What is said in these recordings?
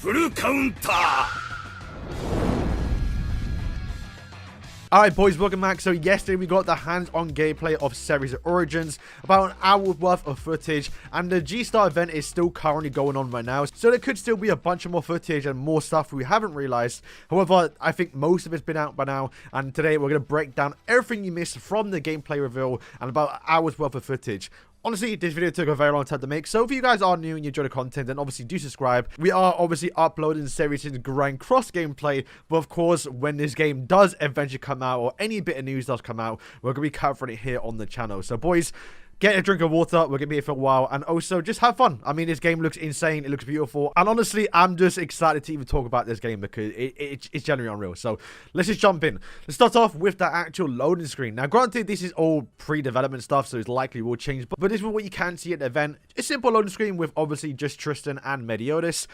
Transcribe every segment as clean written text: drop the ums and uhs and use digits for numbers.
フルカウンター。 Alright boys, welcome back. So yesterday we got the hands-on gameplay of Series Origins, about an hour worth of footage, and the G-Star event is still currently going on right now, so there could still be a bunch of more footage and more stuff we haven't realized. However, I think most of it's been out by now, and today we're going to break down everything you missed from the gameplay reveal and about an hour's worth of footage. Honestly, this video took a very long time to make, so if you guys are new and you enjoy the content, then obviously do subscribe. We are obviously uploading Series Grand Cross gameplay, but of course, when this game does eventually come out, or any bit of news does come out, we're going to be covering it here on the channel. So boys, get a drink of water, we're going to be here for a while, and also just have fun. I mean, this game looks insane, it looks beautiful, and honestly, I'm just excited to even talk about this game because it's genuinely unreal. So, let's just jump in. Let's start off with the actual loading screen. Now, granted, this is all pre-development stuff, so it's likely will change, but this is what you can see at the event. A simple loading screen with obviously just Tristan and Meliodas.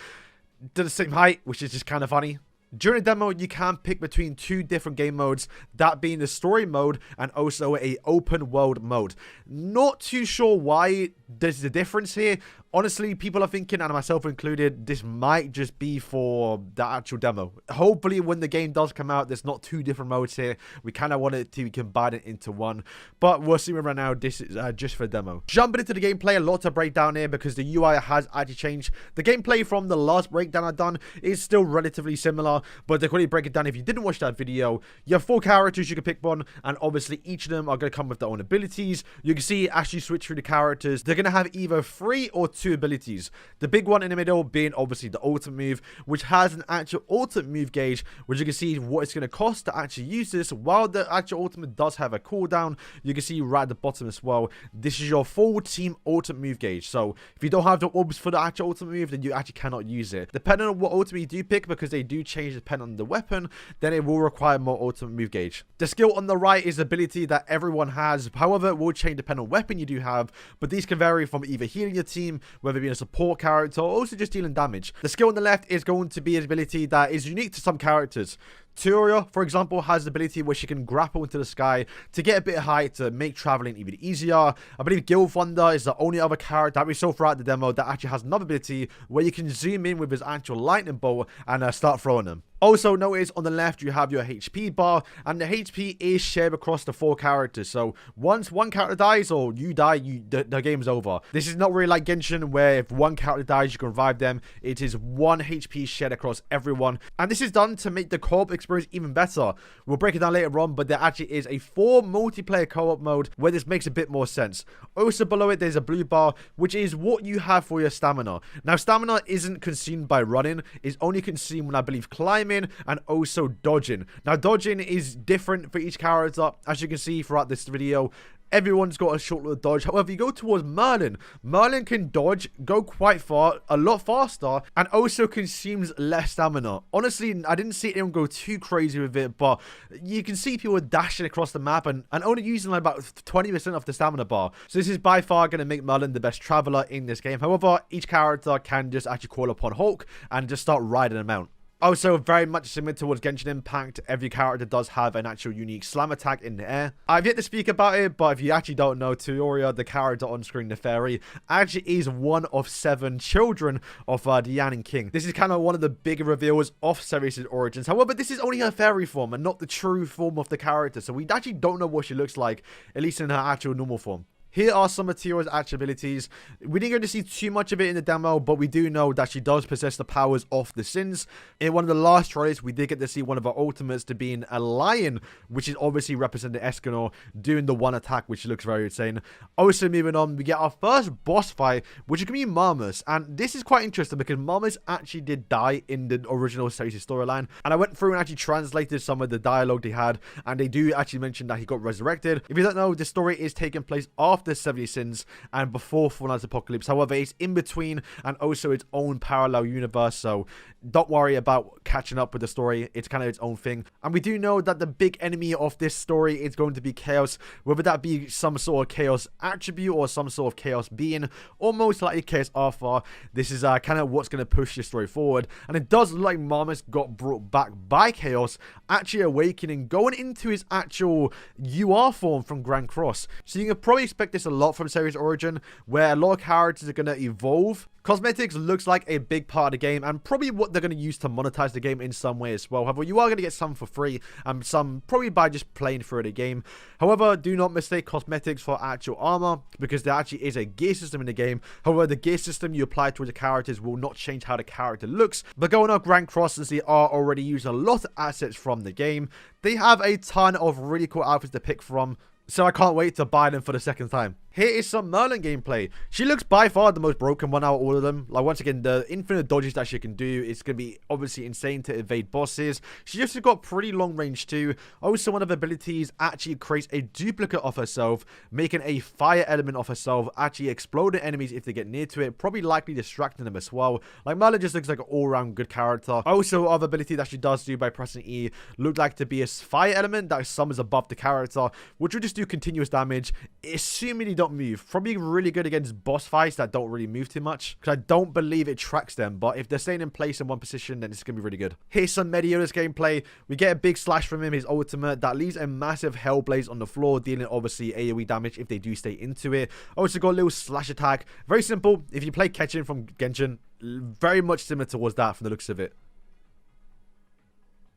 They're the same height, which is just kind of funny. During the demo, you can pick between two different game modes, that being the story mode and also a open world mode. Not too sure why there's a difference here. Honestly, people are thinking, and myself included, this might just be for the actual demo. Hopefully, when the game does come out, there's not two different modes here. We kind of want it to combine it into one. But we're seeing right now, this is just for the demo. Jumping into the gameplay, a lot to break down here because the UI has actually changed. The gameplay from the last breakdown I've done is still relatively similar, but to quickly break it down, if you didn't watch that video, you have 4 characters you can pick one, and obviously each of them are going to come with their own abilities. You can see as you switch through the characters, they're going to have either 3 or 2 abilities. The big one in the middle being obviously the ultimate move, which has an actual ultimate move gauge, which you can see what it's going to cost to actually use this. While the actual ultimate does have a cooldown, you can see right at the bottom as well, this is your full team ultimate move gauge. So if you don't have the orbs for the actual ultimate move, then you actually cannot use it. Depending on what ultimate you do pick, because they do change depending on the weapon, then it will require more ultimate move gauge. The skill on the right is the ability that everyone has. However, it will change depending on what weapon you do have, but these can vary from either healing your team, whether it be a support character, or also just dealing damage. The skill on the left is going to be an ability that is unique to some characters. Teoria, for example, has the ability where she can grapple into the sky to get a bit of height to make traveling even easier. I believe Gilthunder is the only other character that we saw throughout the demo that actually has another ability where you can zoom in with his actual lightning bolt and start throwing them. Also, notice on the left you have your HP bar, and the HP is shared across the 4 characters. So once one character dies or you die, the game's over. This is not really like Genshin, where if one character dies, you can revive them. It is 1 HP shared across everyone, and this is done to make the co-op experience even better. We'll break it down later on, but there actually is a 4 multiplayer co-op mode where this makes a bit more sense. Also below it, there's a blue bar, which is what you have for your stamina. Now, stamina isn't consumed by running. It's only consumed when, I believe, climbing and also dodging. Now, dodging is different for each character. As you can see throughout this video, everyone's got a short little dodge. However, you go towards Merlin. Merlin can dodge, go quite far, a lot faster, and also consumes less stamina. Honestly, I didn't see anyone go too crazy with it, but you can see people dashing across the map and only using like about 20% of the stamina bar. So this is by far going to make Merlin the best traveler in this game. However, each character can just actually call upon Hulk and just start riding him out. Also, very much similar towards Genshin Impact, every character does have an actual unique slam attack in the air. I've yet to speak about it, but if you actually don't know, Teoria, the character on screen, the fairy, actually is one of 7 children of the Yanning King. This is kind of one of the bigger reveals of Series' origins. However, this is only her fairy form and not the true form of the character, so we actually don't know what she looks like, at least in her actual normal form. Here are some of Teoria's actual abilities. We didn't get to see too much of it in the demo, but we do know that she does possess the powers of the Sins. In one of the last trailers, we did get to see one of her ultimates to being a lion, which is obviously representing Escanor, doing the one attack, which looks very insane. Also, moving on, we get our first boss fight, which is going to be Marmus. And this is quite interesting because Marmus actually did die in the original series storyline. And I went through and actually translated some of the dialogue they had, and they do actually mention that he got resurrected. If you don't know, the story is taking place after 70 Sins and before Fallen Apocalypse. However, it's in between and also its own parallel universe, so don't worry about catching up with the story. It's kind of its own thing. And we do know that the big enemy of this story is going to be Chaos, whether that be some sort of Chaos attribute or some sort of Chaos being, or most likely Chaos Alpha. This is kind of what's going to push the story forward. And it does look like Marmus got brought back by Chaos, actually awakening, going into his actual UR form from Grand Cross. So you can probably expect this a lot from Series Origin, where a lot of characters are going to evolve. Cosmetics looks like a big part of the game, and probably what they're going to use to monetize the game in some way as well. However, you are going to get some for free, and some probably by just playing through the game. However, do not mistake cosmetics for actual armor, because there actually is a gear system in the game. However, the gear system you apply towards the characters will not change how the character looks. But going up Grand Cross, since they are already using a lot of assets from the game, they have a ton of really cool outfits to pick from. So I can't wait to buy them for the second time. Here is some Merlin gameplay. She looks by far the most broken one out of all of them. Like, once again, the infinite dodges that she can do is going to be obviously insane to evade bosses. She just got pretty long range too. Also, one of her abilities actually creates a duplicate of herself, making a fire element of herself, actually exploding enemies if they get near to it, probably likely distracting them as well. Like, Merlin just looks like an all-round good character. Also, other ability that she does do by pressing E looked like to be a fire element that summons above the character, which will just do continuous damage, assuming you don't move. Probably really good against boss fights that don't really move too much, because I don't believe it tracks them, but if they're staying in place in one position, then it's going to be really good. Here's some Meliodas gameplay. We get a big slash from him, his ultimate, that leaves a massive Hellblaze on the floor, dealing obviously AoE damage if they do stay into it. Also got a little slash attack. Very simple. If you play Kenshin from Genshin, very much similar towards that from the looks of it.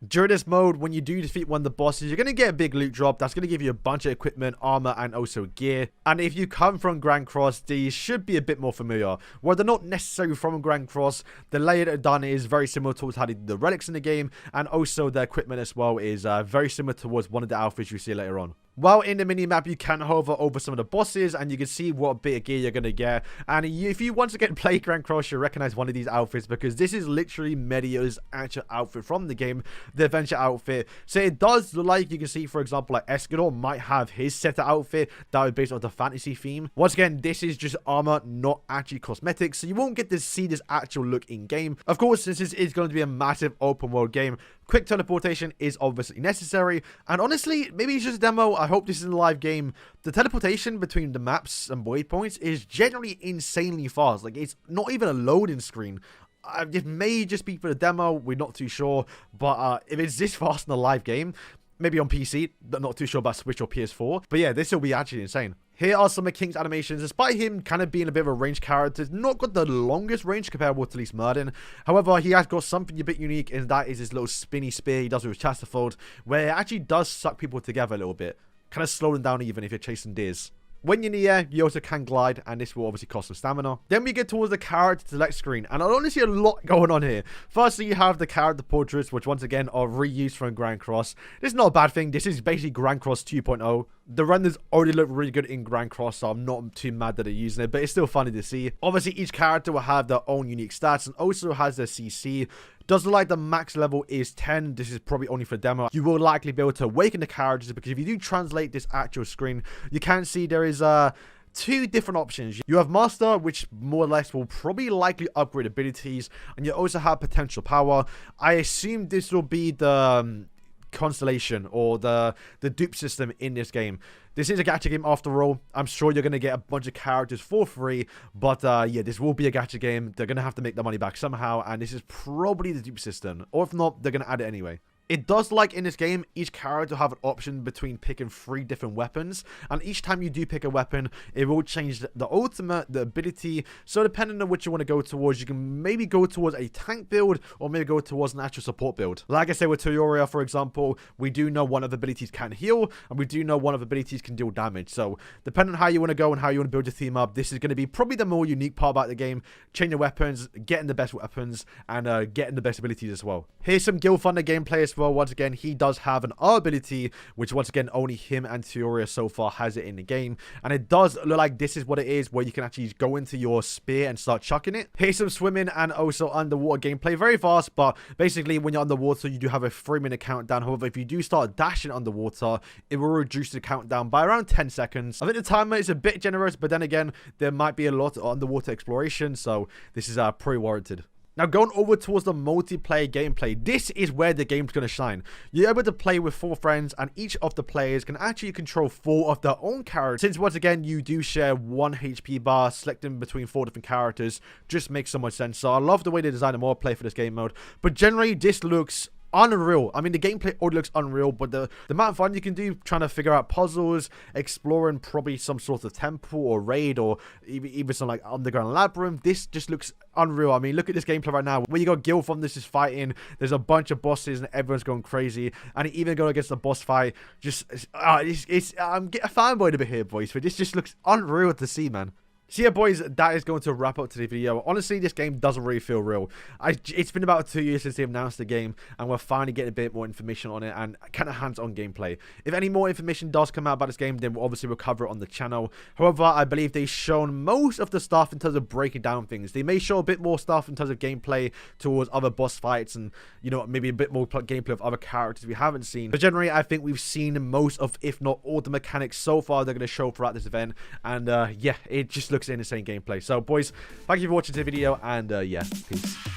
During this mode, when you do defeat one of the bosses, you're going to get a big loot drop. That's going to give you a bunch of equipment, armor, and also gear. And if you come from Grand Cross, these should be a bit more familiar. While they're not necessarily from Grand Cross, the layout they've done is very similar towards how they do the relics in the game. And also the equipment as well is very similar towards one of the outfits you see later on. While in the minimap, you can hover over some of the bosses, and you can see what bit of gear you're going to get. And if you once again play Grand Cross, you'll recognize one of these outfits, because this is literally Meliodas' actual outfit from the game, the adventure outfit. So it does look like, you can see, for example, like Escador might have his set of outfit that was based on the fantasy theme. Once again, this is just armor, not actually cosmetics, so you won't get to see this actual look in game. Of course, since this is going to be a massive open world game, quick teleportation is obviously necessary, and honestly, maybe it's just a demo. I hope this is a live game. The teleportation between the maps and waypoints is generally insanely fast. Like, it's not even a loading screen. It may just be for the demo, we're not too sure, but if it's this fast in a live game, maybe on PC, not too sure about Switch or PS4, but yeah, this will be actually insane. Here are some of King's animations. Despite him kind of being a bit of a ranged character, he's not got the longest range comparable to at least Myrddin. However, he has got something a bit unique, and that is his little spinny spear he does with his Chasterfold, where it actually does suck people together a little bit. Kind of slow them down even if you're chasing deers. When you're in the air, you also can glide, and this will obviously cost some stamina. Then we get towards the character select screen, and I honestly see a lot going on here. Firstly, you have the character portraits, which once again are reused from Grand Cross. This is not a bad thing. This is basically Grand Cross 2.0. The renders already look really good in Grand Cross, so I'm not too mad that they're using it, but it's still funny to see. Obviously, each character will have their own unique stats, and also has their CC. Does look like the max level is 10. This is probably only for demo. You will likely be able to awaken the characters, because if you do translate this actual screen, you can see there is two different options. You have Master, which more or less will probably likely upgrade abilities, and you also have Potential Power. I assume this will be the Constellation or the dupe system in this game. This is a gacha game after all. I'm sure you're going to get a bunch of characters for free, but yeah, this will be a gacha game. They're going to have to make the money back somehow, and this is probably the dupe system, or if not, they're going to add it anyway. It does, like in this game, each character will have an option between picking 3 different weapons, and each time you do pick a weapon, it will change the ultimate, the ability. So depending on which you want to go towards, you can maybe go towards a tank build, or maybe go towards an actual support build. Like I said with Toyoria, for example, we do know one of the abilities can heal, and we do know one of the abilities can deal damage. So depending on how you want to go and how you want to build your team up, this is going to be probably the more unique part about the game. Changing weapons, getting the best weapons, and getting the best abilities as well. Here's some Guild Thunder gameplay as well. Once again, he does have an R ability, which once again only him and Teoria so far has it in the game, and it does look like this is what it is, where you can actually go into your spear and start chucking it. Here's some swimming and also underwater gameplay. Very fast, but basically when you're underwater, you do have a 3-minute countdown. However, if you do start dashing underwater, it will reduce the countdown by around 10 seconds. I think the timer is a bit generous, but then again, there might be a lot of underwater exploration, so this is pretty warranted. Now, going over towards the multiplayer gameplay, this is where the game's going to shine. You're able to play with 4 friends, and each of the players can actually control 4 of their own characters. Since, once again, you do share 1 HP bar, selecting between 4 different characters just makes so much sense. So I love the way they designed the multiplayer for this game mode. But generally, this looks unreal. I mean, the gameplay already looks unreal, but the amount of fun you can do trying to figure out puzzles, exploring probably some sort of temple or raid, or even some like underground labyrinth, this just looks unreal. I mean, look at this gameplay right now. Where you got Gilfon, this is fighting. There's a bunch of bosses and everyone's going crazy. And even going against the boss fight, just I'm getting a fanboy a bit here, boys. But this just looks unreal to see, man. So yeah, boys, that is going to wrap up today's video. Honestly, this game doesn't really feel real. It's been about 2 years since they announced the game, and we're finally getting a bit more information on it and kind of hands-on gameplay. If any more information does come out about this game, then we'll obviously cover it on the channel. However, I believe they've shown most of the stuff in terms of breaking down things. They may show a bit more stuff in terms of gameplay towards other boss fights and, you know, maybe a bit more gameplay of other characters we haven't seen. But generally, I think we've seen most of, if not all, the mechanics so far they're going to show throughout this event. And yeah, it just looks insane gameplay. So boys, thank you for watching this video, and yeah, peace.